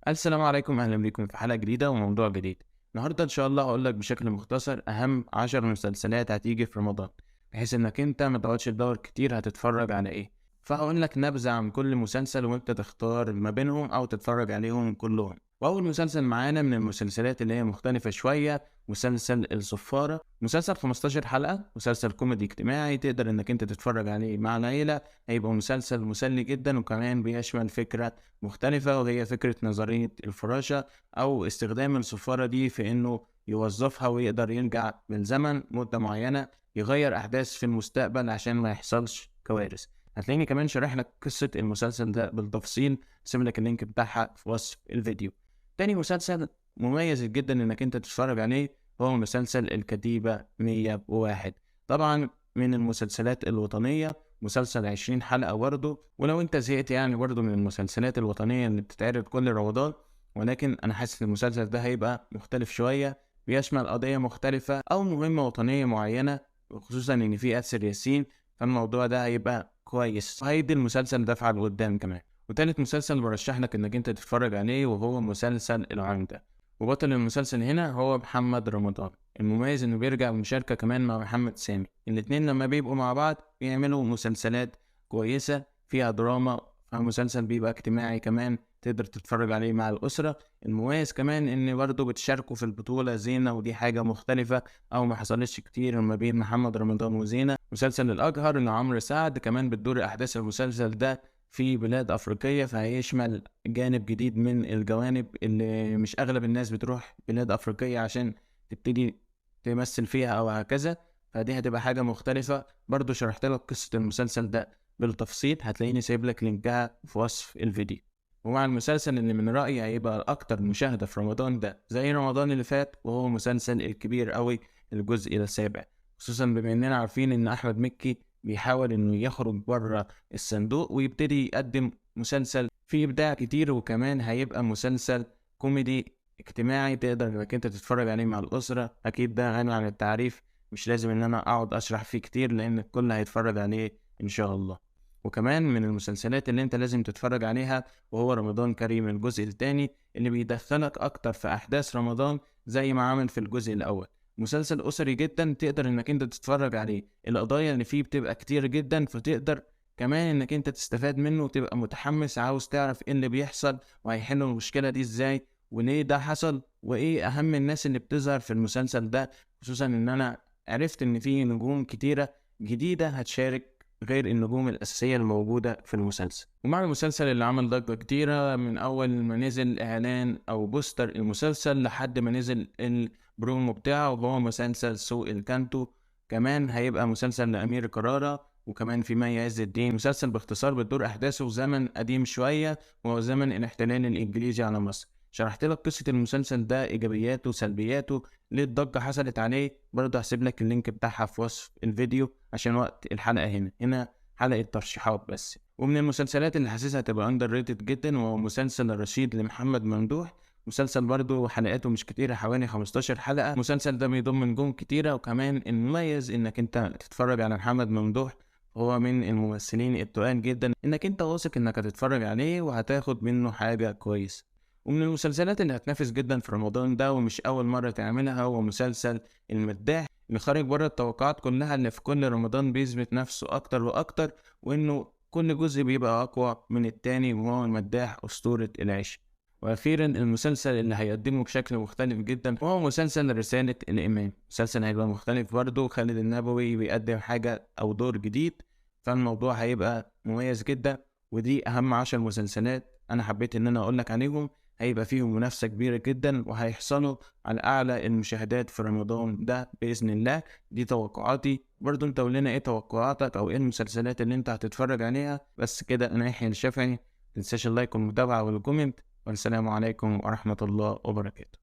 السلام عليكم، أهلا بيكم في حلقة جديدة وموضوع جديد. النهاردة إن شاء الله هقول لك بشكل مختصر أهم 10 مسلسلات هتيجي في رمضان، بحيث إنك أنت ما تقعدش تدور كتير هتتفرج على إيه. فهقول لك نبذة عن كل مسلسل وأنت تختار ما بينهم أو تتفرج عليهم كلهم. وأول مسلسل معانا من المسلسلات اللي هي مختلفة شوية مسلسل الصفارة. مسلسل 15 حلقة، مسلسل كوميدي اجتماعي تقدر إنك أنت تتفرج عليه مع العيلة. هيبقى مسلسل مسلي جدا وكمان بيشمل فكرة مختلفة، وهي فكرة نظرية الفراشة أو استخدام الصفارة دي في إنه يوظفها ويقدر يرجع بالزمن مدة معينة يغير أحداث في المستقبل عشان ما يحصلش كوارث. هتلاقيني كمان شارح لك قصة المسلسل ده بالتفصيل، سيب لك اللينك بتاعها في وصف الفيديو. تاني مسلسل مميز جدا إنك أنت تتفرج عليه هو مسلسل الكتيبة 101. طبعا من المسلسلات الوطنية، مسلسل 20 حلقة برضه. ولو انت زهقت يعني برضه من المسلسلات الوطنية اللي بتتعرض كل رمضان، ولكن انا حاسس ان المسلسل ده هيبقى مختلف شوية، بيشمل قضية مختلفة او مهمة وطنية معينة، خصوصا ان في آسر ياسين. فالموضوع ده هيبقى كويس وهيدي المسلسل دفعة لقدام كمان. وتالت مسلسل برشح لك انك انت تتفرج عليه وهو مسلسل العمدة. وبطل المسلسل هنا هو محمد رمضان. المميز انه بيرجع بمشاركة كمان مع محمد سامي، الاتنين لما بيبقوا مع بعض بيعملوا مسلسلات كويسة فيها دراما. فمسلسل بيبقى اجتماعي كمان تقدر تتفرج عليه مع الأسرة. المميز كمان ان برضه بتشاركوا في البطولة زينة، ودي حاجة مختلفة او ما حصلتش كتير ما بين محمد رمضان وزينة. مسلسل الأجهر ان عمرو سعد كمان بتدور احداث المسلسل ده في بلاد أفريقية، فهيشمل جانب جديد من الجوانب اللي مش أغلب الناس بتروح بلاد أفريقية عشان تبتدي تمثل فيها أو هكذا. فدي هتبقى حاجة مختلفة. برضو شرحت لك قصة المسلسل ده بالتفصيل، هتلاقيني سايب لك لينكها في وصف الفيديو. ومع المسلسل اللي من رأيي هيبقى الأكتر مشاهدة في رمضان ده زي رمضان اللي فات، وهو مسلسل الكبير قوي الجزء السابع. خصوصا بما إننا عارفين إن أحمد مكي بيحاول إنه يخرج بره الصندوق ويبتدي يقدم مسلسل فيه إبداع كتير، وكمان هيبقى مسلسل كوميدي اجتماعي تقدر انك انت تتفرج عليه مع الأسرة. أكيد ده غني عن التعريف، مش لازم إن أنا أقعد أشرح فيه كتير لأن الكل هيتفرج عليه إن شاء الله. وكمان من المسلسلات اللي انت لازم تتفرج عليها وهو رمضان كريم الجزء الثاني، اللي بيدخلك أكتر في أحداث رمضان زي ما عمل في الجزء الأول. مسلسل أسري جدا تقدر انك انت تتفرج عليه، القضايا اللي فيه بتبقى كتير جدا، فتقدر كمان انك انت تستفاد منه وتبقى متحمس عاوز تعرف ايه اللي بيحصل وهيحلوا المشكلة دي ازاي وليه ده حصل وايه اهم الناس اللي بتظهر في المسلسل ده. خصوصا ان انا عرفت ان في نجوم كتيرة جديدة هتشارك غير النجوم الأساسية الموجودة في المسلسل. ومع المسلسل اللي عمل ضجة كتيرة من أول ما نزل إعلان أو بوستر المسلسل لحد ما نزل البرومو بتاعه، وهو مسلسل سوق الكانتو. كمان هيبقى مسلسل لأمير كرارة وكمان في مي عز الدين. مسلسل باختصار بتدور أحداثه في زمن قديم شوية، وهو زمن الاحتلال الإنجليزي على مصر. شرحت لك قصة المسلسل ده إيجابياته وسلبياته، ليه الضجة حصلت عليه. برضه هسيب لك اللينك بتاعها في وصف الفيديو عشان وقت الحلقة. هنا حلقة ترشيحات بس. ومن المسلسلات اللي حاسسها تبقى اندر ريتد جدا وهو مسلسل الرشيد لمحمد ممدوح. مسلسل برضه حلقاته مش كتيرة، حوالي 15 حلقة. المسلسل ده بيضم نجوم كتيرة، وكمان المميز انك انت تتفرج على محمد ممدوح. هو من الممثلين التقال جدا انك انت واثق انك هتتفرج عليه وهتاخد منه حاجة كويس. ومن المسلسلات اللي هتنافس جدا في رمضان ده ومش اول مرة تعملها هو مسلسل المداح، اللي خارج بره التوقعات كلها، اللي في كل رمضان بيثبت نفسه اكتر واكتر، وانه كل جزء بيبقى اقوى من التاني، وهو المداح اسطورة العيش. واخيرا المسلسل اللي هيقدمه بشكل مختلف جدا وهو مسلسل رسالة الامام. مسلسل هيبقى مختلف برضه، خالد النبوي بيقدم حاجة او دور جديد، فالموضوع هيبقى مميز جدا. ودي اهم 10 مسلسلات انا حبيت ان انا اقول لك عليهم، هيبقى فيهم منافسة كبيرة جدا وهيحصلوا على أعلى المشاهدات في رمضان ده بإذن الله. دي توقعاتي. برضو انت قول لنا ايه توقعاتك او ايه المسلسلات اللي انت هتتفرج عليها. بس كده انا يحيى الشافعي، متنساش اللايك والمتابعة والكومنت، والسلام عليكم ورحمة الله وبركاته.